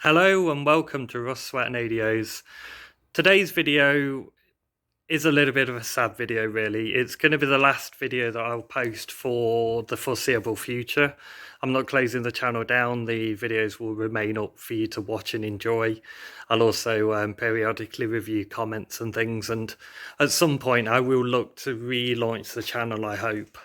Hello and welcome to Russ Sweat and ADOs. Today's video is a little bit of a sad video really. It's going to be the last video that I'll post for the foreseeable future. I'm not closing the channel down, the videos will remain up for you to watch and enjoy. I'll also periodically review comments and things, and at some point I will look to relaunch the channel, I hope.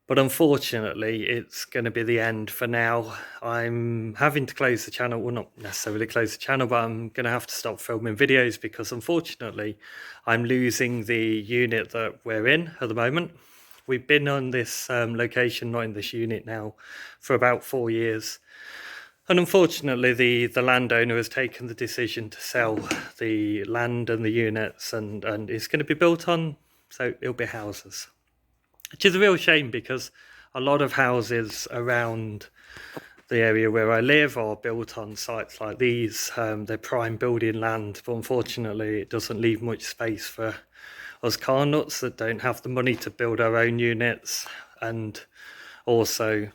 But unfortunately, it's going to be the end for now. I'm having to close the channel. Well, not necessarily close the channel, but I'm going to have to stop filming videos because unfortunately, I'm losing the unit that we're in at the moment. We've been on this location, not in this unit now, for about 4 years. And unfortunately, the landowner has taken the decision to sell the land and the units, and it's going to be built on, so it'll be houses. Which is a real shame because a lot of houses around the area where I live are built on sites like these. They're prime building land, but unfortunately it doesn't leave much space for us car nuts that don't have the money to build our own units. And also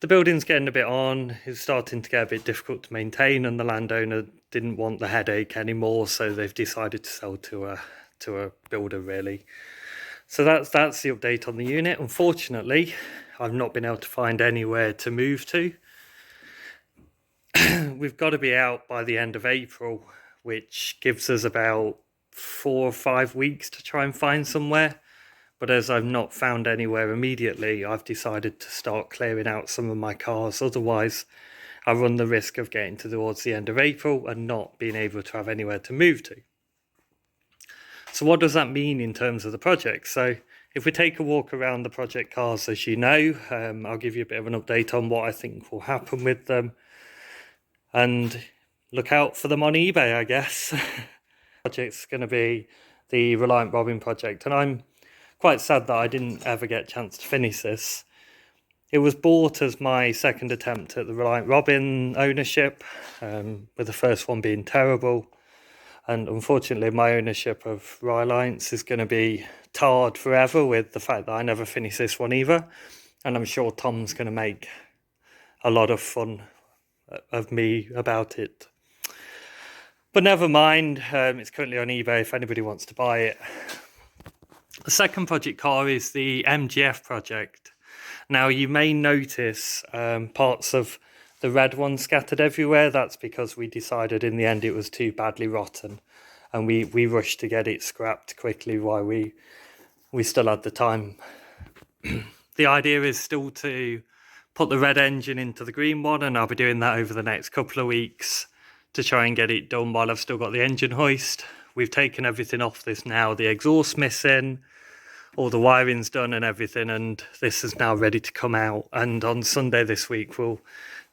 the building's getting a bit on, it's starting to get a bit difficult to maintain, and the landowner didn't want the headache anymore, so they've decided to sell to a builder really. So that's the update on the unit. Unfortunately, I've not been able to find anywhere to move to. We've got to be out by the end of April, which gives us about 4 or 5 weeks to try and find somewhere. But as I've not found anywhere immediately, I've decided to start clearing out some of my cars. Otherwise, I run the risk of getting towards the end of April and not being able to have anywhere to move to. So what does that mean in terms of the project? So if we take a walk around the project cars, as you know, I'll give you a bit of an update on what I think will happen with them. And look out for them on eBay, I guess. Project's going to be the Reliant Robin project. And I'm quite sad that I didn't ever get a chance to finish this. It was bought as my second attempt at the Reliant Robin ownership, with the first one being terrible. And unfortunately, my ownership of Reliance is going to be tarred forever with the fact that I never finished this one either. And I'm sure Tom's going to make a lot of fun of me about it. But never mind, it's currently on eBay if anybody wants to buy it. The second project car is the MGF project. Now, you may notice parts of the red one scattered everywhere. That's because we decided in the end it was too badly rotten, and we rushed to get it scrapped quickly while we still had the time. The idea is still to put the red engine into the green one, and I'll be doing that over the next couple of weeks to try and get it done while I've still got the engine hoist. We've taken everything off this now, the exhaust missing, all the wiring's done and everything, and this is now ready to come out. And on Sunday this week we'll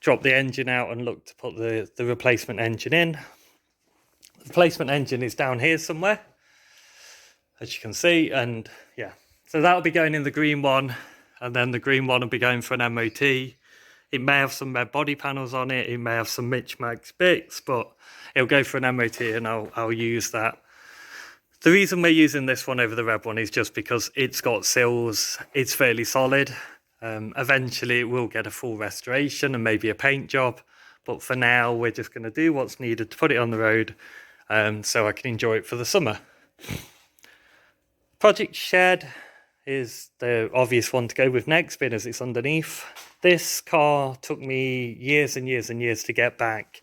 drop the engine out and look to put the replacement engine in. The replacement engine is down here somewhere, as you can see, and yeah, so that'll be going in the green one, and then the green one will be going for an MOT. It may have some red body panels on it, it may have some Mitch-Max bits, but it'll go for an MOT and I'll use that. The reason we're using this one over the red one is just because it's got sills, it's fairly solid. Eventually it will get a full restoration and maybe a paint job, but for now we're just going to do what's needed to put it on the road, so I can enjoy it for the summer. Project Shed is the obvious one to go with next, being as it's underneath. This car took me years and years and years to get back.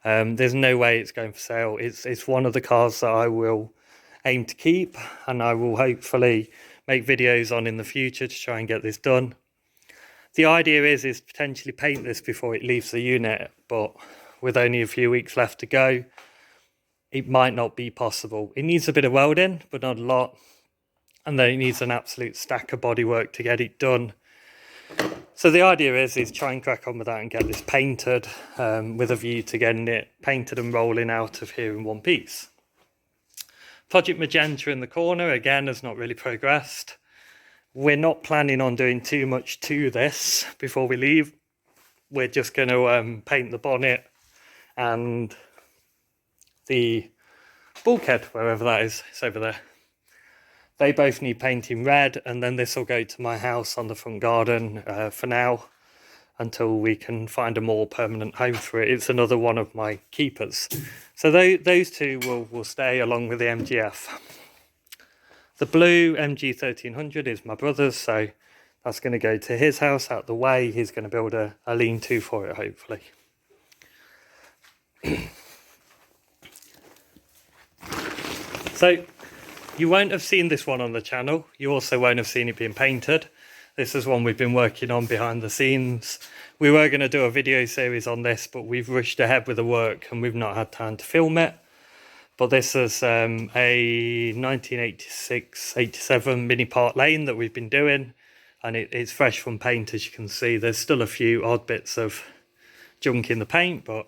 There's no way it's going for sale. It's one of the cars that I will aim to keep, and I will hopefully make videos on in the future to try and get this done. The idea is potentially paint this before it leaves the unit, but with only a few weeks left to go, it might not be possible. It needs a bit of welding, but not a lot, and then it needs an absolute stack of bodywork to get it done. So the idea is try and crack on with that and get this painted, with a view to getting it painted and rolling out of here in one piece. Project Magenta in the corner, again, has not really progressed. We're not planning on doing too much to this before we leave. We're just going to paint the bonnet and the bulkhead, wherever that is. It's over there. They both need painting red, and then this will go to my house on the front garden for now. until we can find a more permanent home for it. It's another one of my keepers. So those two will stay along with the MGF. The blue MG 1300 is my brother's, so that's going to go to his house out the way. He's going to build a lean-to for it, hopefully. So you won't have seen this one on the channel. You also won't have seen it being painted. This is one we've been working on behind the scenes. We were going to do a video series on this, but we've rushed ahead with the work and we've not had time to film it. But this is a 1986-87 mini Park Lane that we've been doing, and it's fresh from paint, as you can see. There's still a few odd bits of junk in the paint, but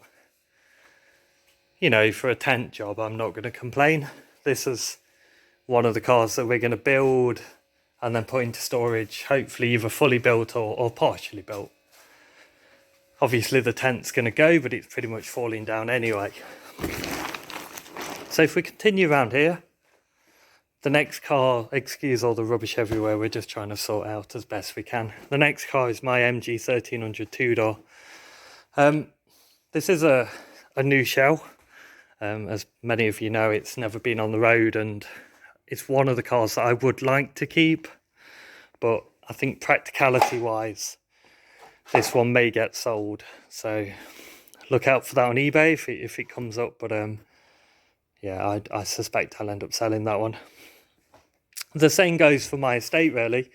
you know, for a tent job, I'm not going to complain. This is one of the cars that we're going to build and then put into storage, hopefully either fully built or partially built. Obviously the tent's going to go, but it's pretty much falling down anyway. So if we continue around here, the next car, excuse all the rubbish everywhere, we're just trying to sort out as best we can. The next car is my MG 1300 two-door. This is a new shell. As many of you know, it's never been on the road, and it's one of the cars that I would like to keep, but I think practicality wise this one may get sold, so look out for that on eBay if it comes up. But yeah, I suspect I'll end up selling that one. The same goes for my estate, really.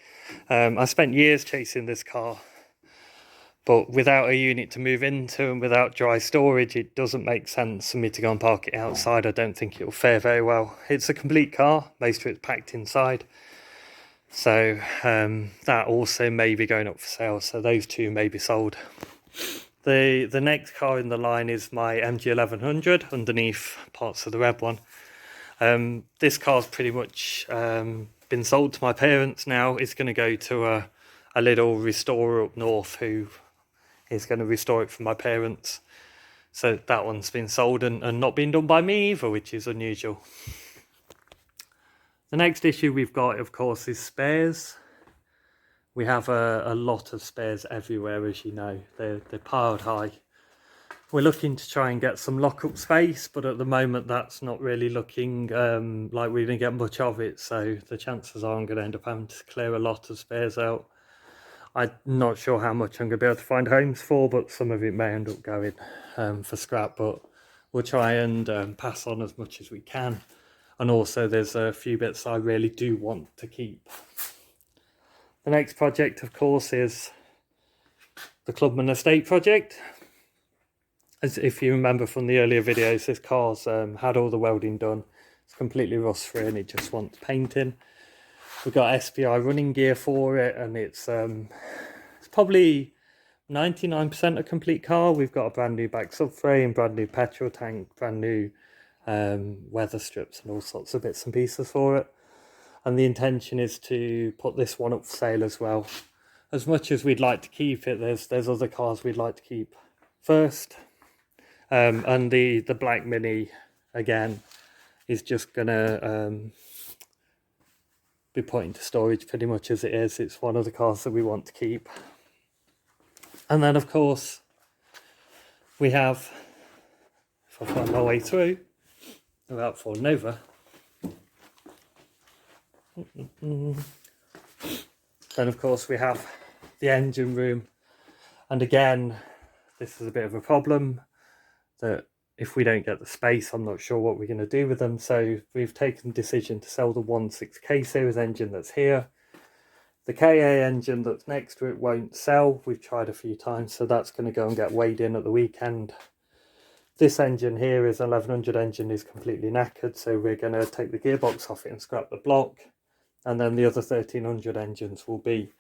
I spent years chasing this car, but without a unit to move into and without dry storage, it doesn't make sense for me to go and park it outside. I don't think it will fare very well. It's a complete car, most of it's packed inside. So that also may be going up for sale. So those two may be sold. The next car in the line is my MG 1100, underneath parts of the red one. This car's pretty much been sold to my parents now. It's going to go to a little restorer up north who is going to restore it for my parents. So that one's been sold and not been done by me either, which is unusual. The next issue we've got, of course, is spares. We have a lot of spares everywhere, as you know. They're piled high. We're looking to try and get some lock-up space, but at the moment that's not really looking like we're going to get much of it. So the chances are I'm going to end up having to clear a lot of spares out. I'm not sure how much I'm going to be able to find homes for, but some of it may end up going for scrap. But we'll try and pass on as much as we can. And also there's a few bits I really do want to keep. The next project, of course, is the Clubman Estate project. As if you remember from the earlier videos, this car's had all the welding done. It's completely rust free and it just wants painting. We've got SPI running gear for it, and it's probably 99% a complete car. We've got a brand new back subframe, brand new petrol tank, brand new weather strips and all sorts of bits and pieces for it. And the intention is to put this one up for sale as well. As much as we'd like to keep it, there's other cars we'd like to keep first. And the black Mini, again, is just gonna be put into storage pretty much as it is. It's one of the cars that we want to keep. And then, of course, we have, if I find my way through without falling over, then of course we have the engine room. And again, this is a bit of a problem, that if we don't get the space, I'm not sure what we're going to do with them. So we've taken the decision to sell the 1.6K series engine that's here. The KA engine that's next to it won't sell. We've tried a few times, so that's going to go and get weighed in at the weekend. This engine here is 1100 engine, is completely knackered, so we're going to take the gearbox off it and scrap the block. And then the other 1300 engines will be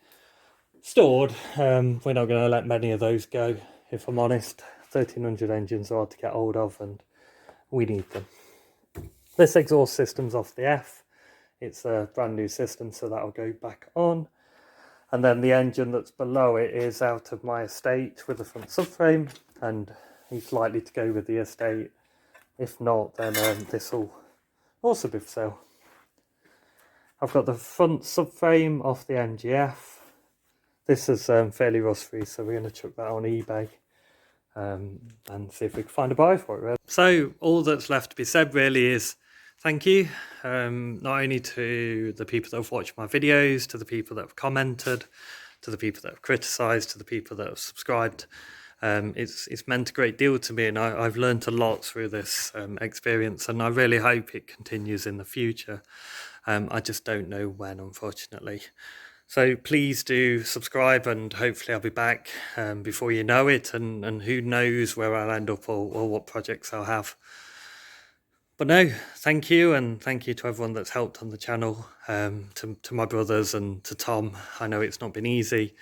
stored. We're not going to let many of those go, if I'm honest. 1300 engines are hard to get hold of and we need them. This exhaust system's off the F. It's a brand new system, so that'll go back on. And then the engine that's below it is out of my estate with the front subframe, and it's likely to go with the estate. If not, then this will also be for sale. I've got the front subframe off the MGF. This is fairly rust-free, so we're going to chuck that on eBay and see if we can find a buyer for it. Really. So all that's left to be said really is thank you, not only to the people that have watched my videos, to the people that have commented, to the people that have criticised, to the people that have subscribed. It's meant a great deal to me, and I've learned a lot through this experience, and I really hope it continues in the future. I just don't know when, unfortunately. So please do subscribe, and hopefully I'll be back before you know it, and who knows where I'll end up or what projects I'll have. But no, thank you, and thank you to everyone that's helped on the channel, to my brothers and to Tom. I know it's not been easy.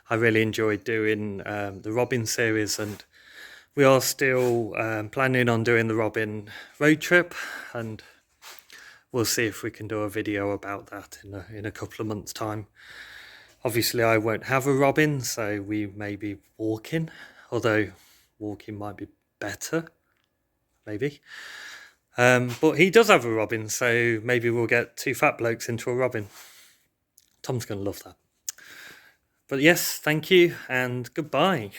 I really enjoyed doing the Robin series, and we are still planning on doing the Robin road trip, and we'll see if we can do a video about that in a couple of months' time. Obviously, I won't have a Robin, so we may be walking, although walking might be better, maybe. But he does have a Robin, so maybe we'll get two fat blokes into a Robin. Tom's going to love that. But yes, thank you and goodbye.